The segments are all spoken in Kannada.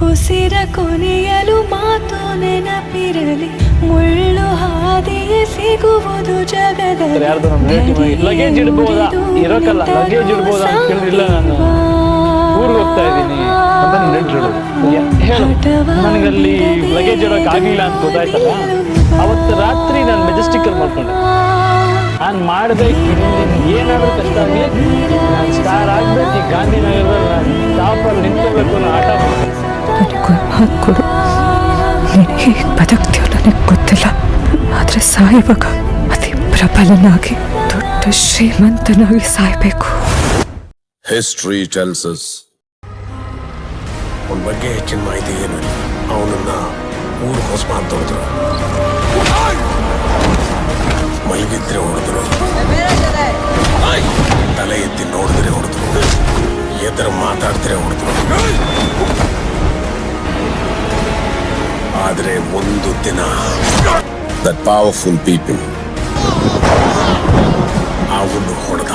ಉಸಿರ ಕೊನೆಯಲು ಮಾತು ನೆನಪಿರಲಿ, ಮುಳ್ಳು ಹಾದಿಯೇ ಸಿಗುವುದು ಜಗದಲ್ಲಿ. ಲಗೇಜ್ ಇಡ್ಬೋದಾ ಇರೋಕಲ್ಲ, ಲಗೇಜ್ ಇಡ್ಬೋದಾ ಅಂತ ಕೇಳಿಲ್ಲ. ನಾನು ಊರಿಗೆ ಹೋಗ್ತಾ ಇದ್ದೀನಿ ಹೇಳು. ನನಗಲ್ಲಿ ಲಗೇಜ್ ಇಡೋಕೆ ಆಗಿಲ್ಲ ಅಂತ ಗೊತ್ತಾಯ್ತಲ್ಲ, ಅವತ್ತು ರಾತ್ರಿ ನಾನು ಮೆಜೆಸ್ಟಿಕಲ್ಲಿ ಮಾಡ್ಕೊಂಡೆ. ನಾನು ಮಾಡಿದೆ ಏನಾದರೂ ಕಷ್ಟ ಆಗಲಿ, ನಾನು ಸ್ಟಾರ್ ಆಗಬೇಕು. ಈ ಗಾಂಧಿನಗರದಲ್ಲಿ ನಾನು ಟಾಪಲ್ಲಿ ನಿಂತ್ಕೋಬೇಕು ಅನ್ನೋ ಆಟ ಮಾಡಿದೆ. ನನಗೊಂದು ಮಾತು ಕೊಡು, ನೀನು ಹೇಗೆ ಬದುಕ್ತೀಯೋ ನನಗೆ ಗೊತ್ತಿಲ್ಲ, ಆದರೆ ಸಾಯುವಾಗ ಅತಿ ಪ್ರಬಲನಾಗಿ ದೊಡ್ಡ ಶ್ರೀಮಂತನಾಗಿ ಸಾಯಬೇಕು. History tells us ಅವನ ಬಗ್ಗೆ ಹೆಚ್ಚಿನ ಮಾಹಿತಿ ಏನು ಇಲ್ಲ. ಅವನನ್ನ ಊರಿಗೆ ಹೊಸಮಾನ್ ತೊಳೆದ್ರು, ಮಲಗಿದ್ರೆ ಹೊಡೆದ್ರು, ತಲೆ ಎತ್ತಿ ನೋಡಿದ್ರೆ ಹೊಡೆದ್ರು, ಎದುರು ಮಾತಾಡಿದ್ರೆ ಹೊಡೆದ್ರು. ಆದರೆ ಒಂದು ದಿನ that powerful people ಅವನು ಹೊಡೆದ.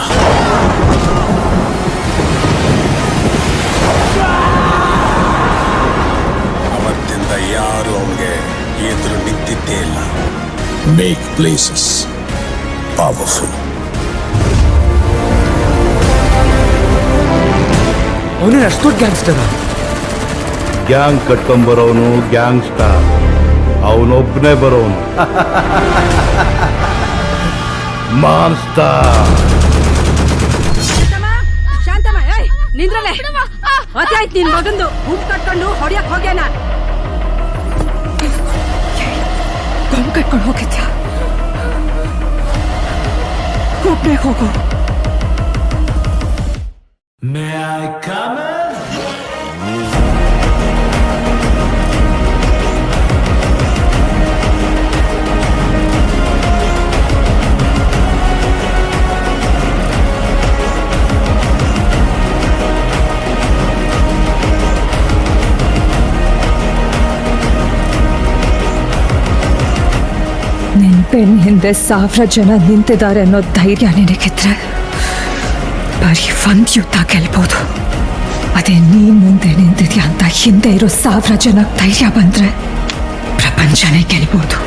ಅವತ್ತಿಂದ ಯಾರು ಅವನಿಗೆ ಎದುರು ನಿಂತಿದ್ದೇ ಇಲ್ಲ. Make places powerful. ಅವನೇ ಅಷ್ಟು ಗ್ಯಾಂಗ್ಸ್ಟರ್. ಗ್ಯಾಂಗ್ ಕಟ್ಕೊಂಬರೋನು ಗ್ಯಾಂಗ್ಸ್ಟರ್, ಅವನೊಬ್ಬನೇ ಬರೋನು ಮಾನ್ಸ್ಟರ್. ಶಾಂತಮ್ಮ, ನಿಂದ್ರಲೆ. ಆಯ್ತು, ನಿನ್ ಮಗಂದು ಗುಂಪು ಕಟ್ಕೊಂಡು ಹೊಡಿಯಕ್ ಹೋಗ್ಯಾನ. ಗುಂಪು ಕಟ್ಕೊಂಡು ಹೋಗಿದ್ಯಾ? ಒಬ್ಬನೇ ಹೋಗು. ನಿನ್ ಬೆನ್ನ ಹಿಂದೆ 1000 ಜನ ನಿಂತಿದ್ದಾರೆ ಅನ್ನೋ ಧೈರ್ಯ ನಿನಗಿದ್ರೆ ಬರೀ ಒಂದು ಯುದ್ಧ ಗೆಲ್ಬೋದು. ಅದೇ ನೀನ್ ಮುಂದೆ ನಿಂತಿದ್ಯಾ ಅಂತ ಹಿಂದೆ ಇರೋ 1000 ಜನ ಧೈರ್ಯ ಬಂದ್ರೆ ಪ್ರಪಂಚನೇ ಗೆಲ್ಬೋದು.